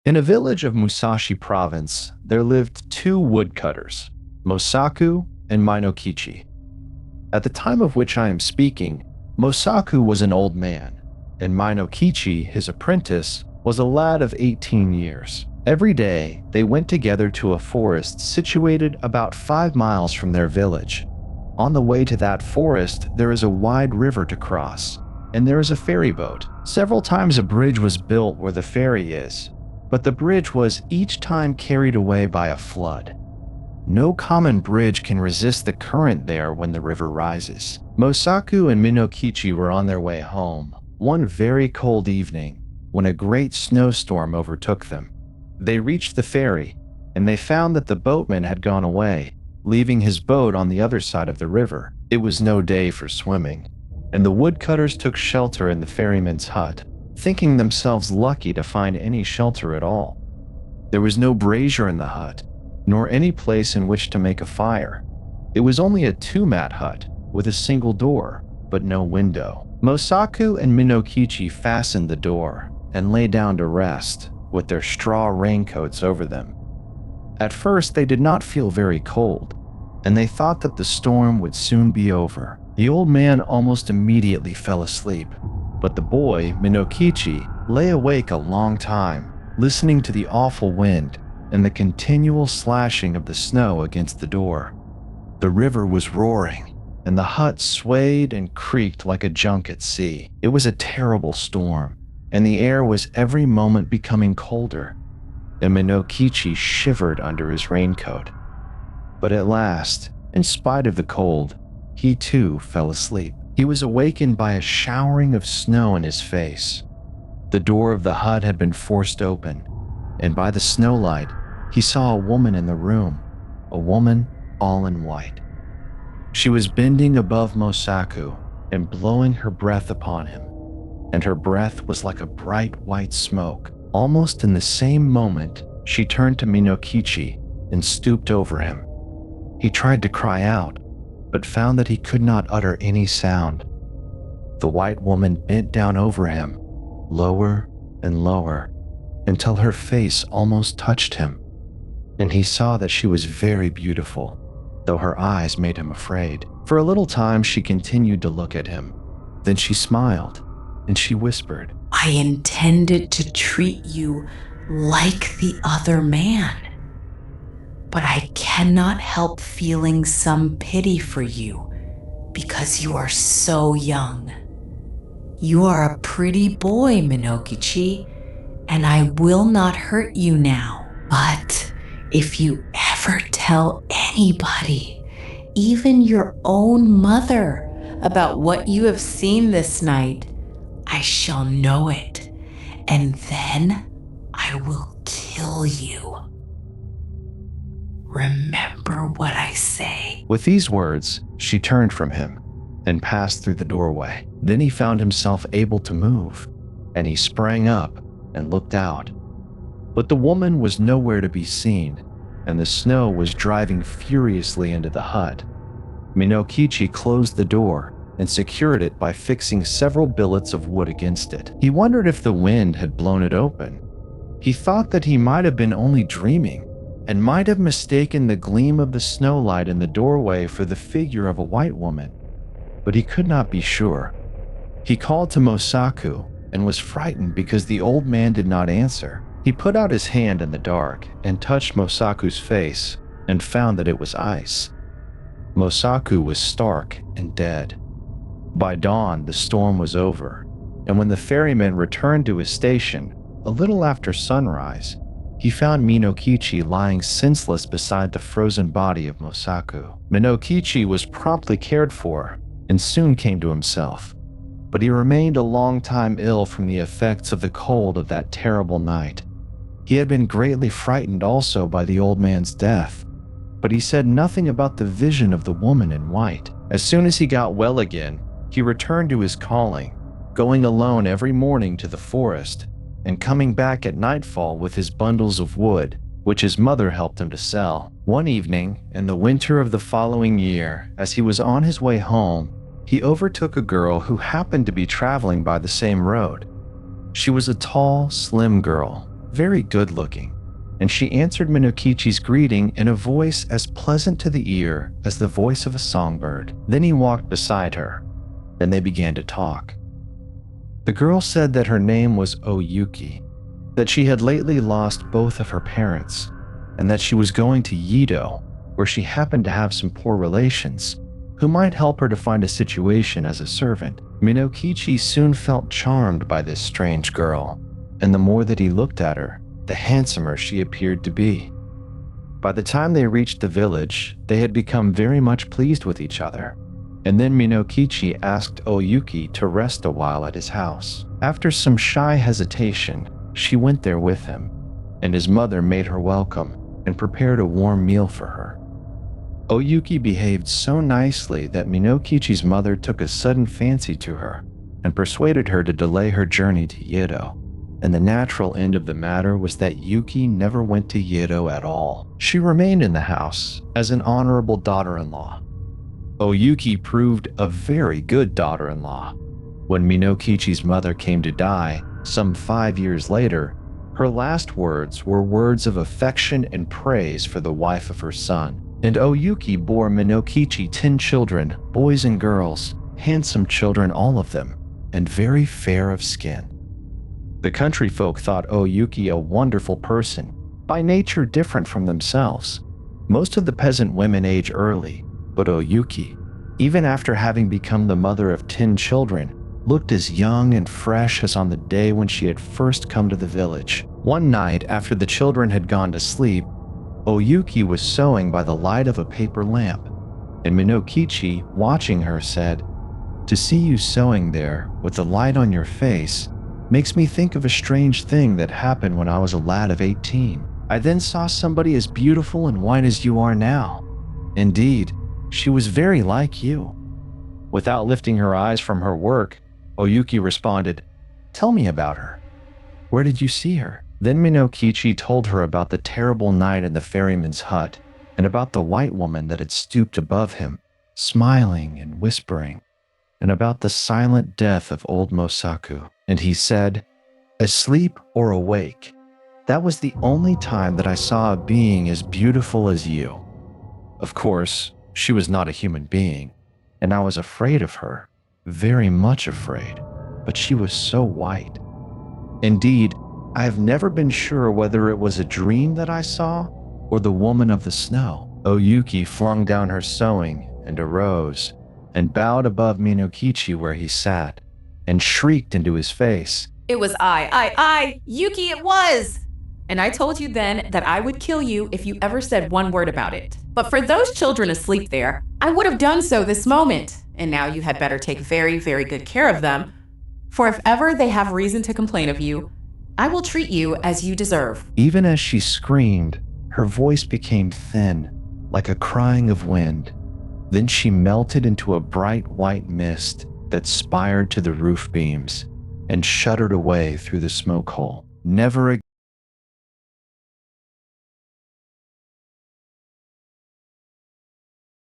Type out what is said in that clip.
In a village of Musashi Province, there lived two woodcutters, Mosaku and Minokichi. At the time of which I am speaking, Mosaku was an old man, and Minokichi, his apprentice, was a lad of 18 years. Every day, they went together to a forest situated about 5 miles from their village. On the way to that forest, there is a wide river to cross, and there is a ferry boat. Several times a bridge was built where the ferry is, but the bridge was each time carried away by a flood. No common bridge can resist the current there when the river rises. Mosaku and Minokichi were on their way home one very cold evening when a great snowstorm overtook them. They reached the ferry, and they found that the boatman had gone away, leaving his boat on the other side of the river. It was no day for swimming, and the woodcutters took shelter in the ferryman's hut, thinking themselves lucky to find any shelter at all. There was no brazier in the hut, nor any place in which to make a fire. It was only a two-mat hut with a single door, but no window. Mosaku and Minokichi fastened the door and lay down to rest, with their straw raincoats over them. At first, they did not feel very cold, and they thought that the storm would soon be over. The old man almost immediately fell asleep, but the boy, Minokichi, lay awake a long time, listening to the awful wind and the continual slashing of the snow against the door. The river was roaring, and the hut swayed and creaked like a junk at sea. It was a terrible storm, and the air was every moment becoming colder, and Minokichi shivered under his raincoat. But at last, in spite of the cold, he too fell asleep. He was awakened by a showering of snow in his face. The door of the hut had been forced open, and by the snowlight, he saw a woman in the room, a woman all in white. She was bending above Mosaku and blowing her breath upon him, and her breath was like a bright white smoke. Almost in the same moment, she turned to Minokichi and stooped over him. He tried to cry out, but found that he could not utter any sound. The white woman bent down over him, lower and lower, until her face almost touched him, and he saw that she was very beautiful, though her eyes made him afraid. For a little time she continued to look at him. Then she smiled, and she whispered, "I intended to treat you like the other man, but I cannot help feeling some pity for you because you are so young. You are a pretty boy, Minokichi, and I will not hurt you now. But if you ever tell anybody, even your own mother, about what you have seen this night, I shall know it, and then I will kill you. Remember what I say." With these words, she turned from him and passed through the doorway. Then he found himself able to move, and he sprang up and looked out. But the woman was nowhere to be seen, and the snow was driving furiously into the hut. Minokichi closed the door and secured it by fixing several billets of wood against it. He wondered if the wind had blown it open. He thought that he might have been only dreaming, and might have mistaken the gleam of the snowlight in the doorway for the figure of a white woman, but he could not be sure. He called to Mosaku and was frightened because the old man did not answer. He put out his hand in the dark and touched Mosaku's face and found that it was ice. Mosaku was stark and dead. By dawn, the storm was over, and when the ferryman returned to his station, a little after sunrise, he found Minokichi lying senseless beside the frozen body of Mosaku. Minokichi was promptly cared for and soon came to himself, but he remained a long time ill from the effects of the cold of that terrible night. He had been greatly frightened also by the old man's death, but he said nothing about the vision of the woman in white. As soon as he got well again, he returned to his calling, going alone every morning to the forest and coming back at nightfall with his bundles of wood, which his mother helped him to sell. One evening, in the winter of the following year, as he was on his way home, he overtook a girl who happened to be traveling by the same road. She was a tall, slim girl, very good-looking, and she answered Minokichi's greeting in a voice as pleasant to the ear as the voice of a songbird. Then he walked beside her, and they began to talk. The girl said that her name was Oyuki, that she had lately lost both of her parents, and that she was going to Yedo, where she happened to have some poor relations, who might help her to find a situation as a servant. Minokichi soon felt charmed by this strange girl, and the more that he looked at her, the handsomer she appeared to be. By the time they reached the village, they had become very much pleased with each other, and then Minokichi asked Oyuki to rest a while at his house. After some shy hesitation, she went there with him, and his mother made her welcome and prepared a warm meal for her. Oyuki behaved so nicely that Minokichi's mother took a sudden fancy to her and persuaded her to delay her journey to Yedo. And the natural end of the matter was that Yuki never went to Yedo at all. She remained in the house as an honorable daughter-in-law. Oyuki proved a very good daughter-in-law. When Minokichi's mother came to die, some 5 years later, her last words were words of affection and praise for the wife of her son. And Oyuki bore Minokichi 10 children, boys and girls, handsome children all of them, and very fair of skin. The country folk thought Oyuki a wonderful person, by nature different from themselves. Most of the peasant women age early, but Oyuki, even after having become the mother of 10 children, looked as young and fresh as on the day when she had first come to the village. One night, after the children had gone to sleep, Oyuki was sewing by the light of a paper lamp, and Minokichi, watching her, said, "To see you sewing there with the light on your face makes me think of a strange thing that happened when I was a lad of 18. I then saw somebody as beautiful and white as you are now. Indeed, she was very like you." Without lifting her eyes from her work, Oyuki responded, "Tell me about her. Where did you see her?" Then Minokichi told her about the terrible night in the ferryman's hut, and about the white woman that had stooped above him, smiling and whispering, and about the silent death of old Mosaku. And he said, "Asleep or awake, that was the only time that I saw a being as beautiful as you." Of course, she was not a human being, and I was afraid of her, very much afraid, but she was so white. Indeed, I have never been sure whether it was a dream that I saw or the woman of the snow. Oyuki flung down her sewing and arose and bowed above Minokichi where he sat and shrieked into his face, It was Yuki, it was! And I told you then that I would kill you if you ever said one word about it. But for those children asleep there, I would have done so this moment. And now you had better take very, very good care of them. For if ever they have reason to complain of you, I will treat you as you deserve." Even as she screamed, her voice became thin, like a crying of wind. Then she melted into a bright white mist that spired to the roof beams and shuddered away through the smoke hole. Never again